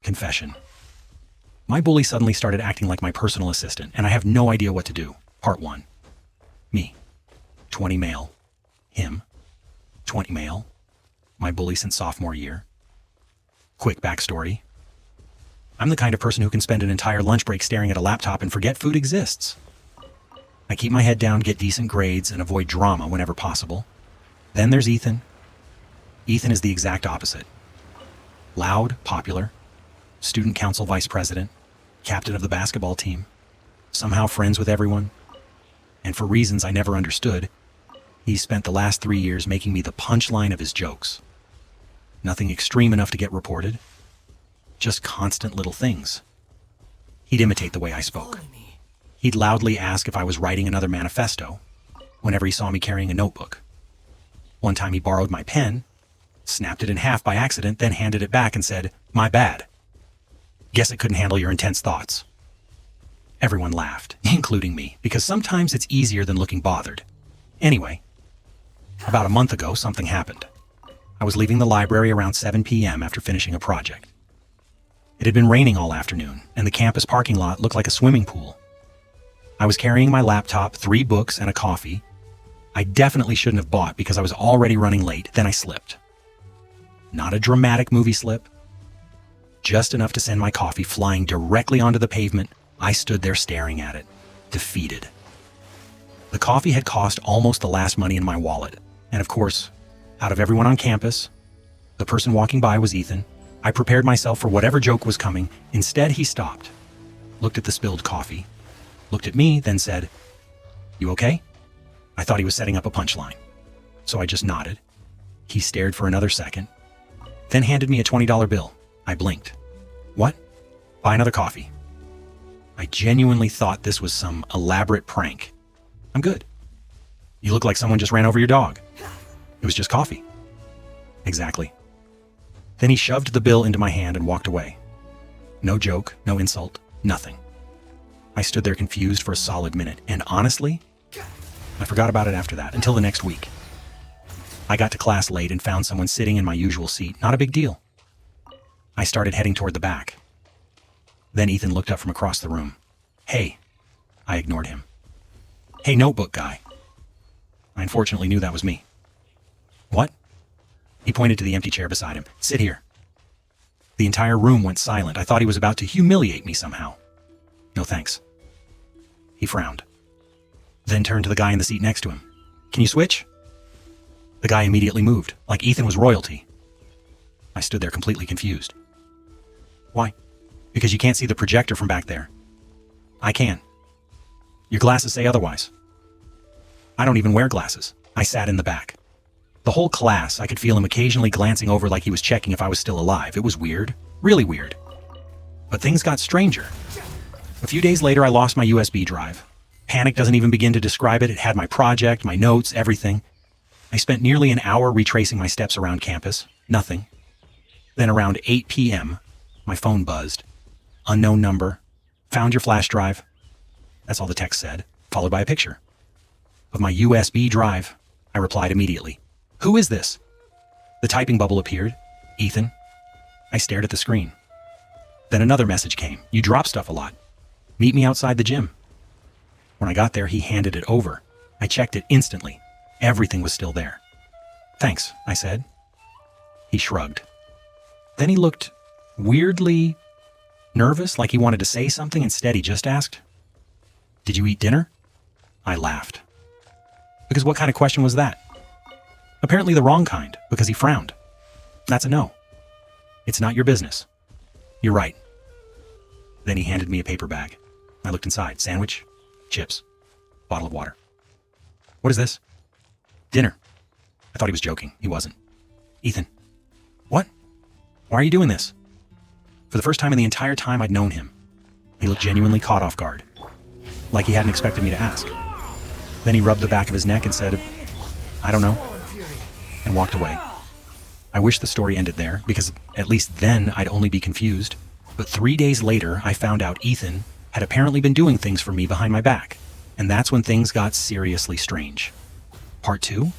Confession. My bully suddenly started acting like my personal assistant, and I have no idea what to do. Part 1. Me. 20 male. Him. 20 male. My bully since sophomore year. Quick backstory. I'm the kind of person who can spend an entire lunch break staring at a laptop and forget food exists. I keep my head down, get decent grades, and avoid drama whenever possible. Then there's Ethan. Ethan is the exact opposite. Loud, popular, student council vice president, captain of the basketball team, somehow friends with everyone. And for reasons I never understood, he spent the last 3 years making me the punchline of his jokes. Nothing extreme enough to get reported. Just constant little things. He'd imitate the way I spoke. He'd loudly ask if I was writing another manifesto whenever he saw me carrying a notebook. One time he borrowed my pen, snapped it in half by accident, then handed it back and said, "My bad. Guess it couldn't handle your intense thoughts." Everyone laughed, including me, because sometimes it's easier than looking bothered. Anyway, about a month ago, something happened. I was leaving the library around 7 p.m. after finishing a project. It had been raining all afternoon, and the campus parking lot looked like a swimming pool. I was carrying my laptop, 3 books, and a coffee. I definitely shouldn't have bought because I was already running late. Then I slipped. Not a dramatic movie slip. Just enough to send my coffee flying directly onto the pavement. I stood there staring at it, defeated. The coffee had cost almost the last money in my wallet. And of course, out of everyone on campus, the person walking by was Ethan. I prepared myself for whatever joke was coming. Instead, he stopped, looked at the spilled coffee, looked at me, then said, "You okay?" I thought he was setting up a punchline, so I just nodded. He stared for another second, then handed me a $20 bill. I blinked. "What?" "Buy another coffee." I genuinely thought this was some elaborate prank. "I'm good." "You look like someone just ran over your dog." "It was just coffee." "Exactly." Then he shoved the bill into my hand and walked away. No joke, no insult, nothing. I stood there confused for a solid minute, and honestly, I forgot about it after that, until the next week. I got to class late and found someone sitting in my usual seat. Not a big deal. I started heading toward the back. Then Ethan looked up from across the room. "Hey." I ignored him. "Hey, notebook guy." I unfortunately knew that was me. "What?" He pointed to the empty chair beside him. "Sit here." The entire room went silent. I thought he was about to humiliate me somehow. "No thanks." He frowned, then turned to the guy in the seat next to him. "Can you switch?" The guy immediately moved, like Ethan was royalty. I stood there completely confused. "Why?" "Because you can't see the projector from back there." "I can." "Your glasses say otherwise." "I don't even wear glasses." I sat in the back. The whole class, I could feel him occasionally glancing over like he was checking if I was still alive. It was weird, really weird. But things got stranger. A few days later, I lost my USB drive. Panic doesn't even begin to describe it. It had my project, my notes, everything. I spent nearly an hour retracing my steps around campus. Nothing. Then around 8 p.m., my phone buzzed. Unknown number. "Found your flash drive." That's all the text said, followed by a picture of my USB drive. I replied immediately. "Who is this?" The typing bubble appeared. "Ethan." I stared at the screen. Then another message came. "You drop stuff a lot. Meet me outside the gym." When I got there, he handed it over. I checked it instantly. Everything was still there. "Thanks," I said. He shrugged. Then he looked weirdly nervous, like he wanted to say something. Instead, he just asked, "Did you eat dinner?" I laughed. Because what kind of question was that? Apparently the wrong kind, because he frowned. That's a no. "It's not your business." "You're right." Then he handed me a paper bag. I looked inside. Sandwich, chips, bottle of water. "What is this?" "Dinner." I thought he was joking. He wasn't. "Ethan." "What? Why are you doing this?" For the first time in the entire time I'd known him, he looked genuinely caught off guard, like he hadn't expected me to ask. Then he rubbed the back of his neck and said, "I don't know," and walked away. I wish the story ended there, because at least then I'd only be confused. But 3 days later, I found out Ethan had apparently been doing things for me behind my back, and that's when things got seriously strange. Part 2?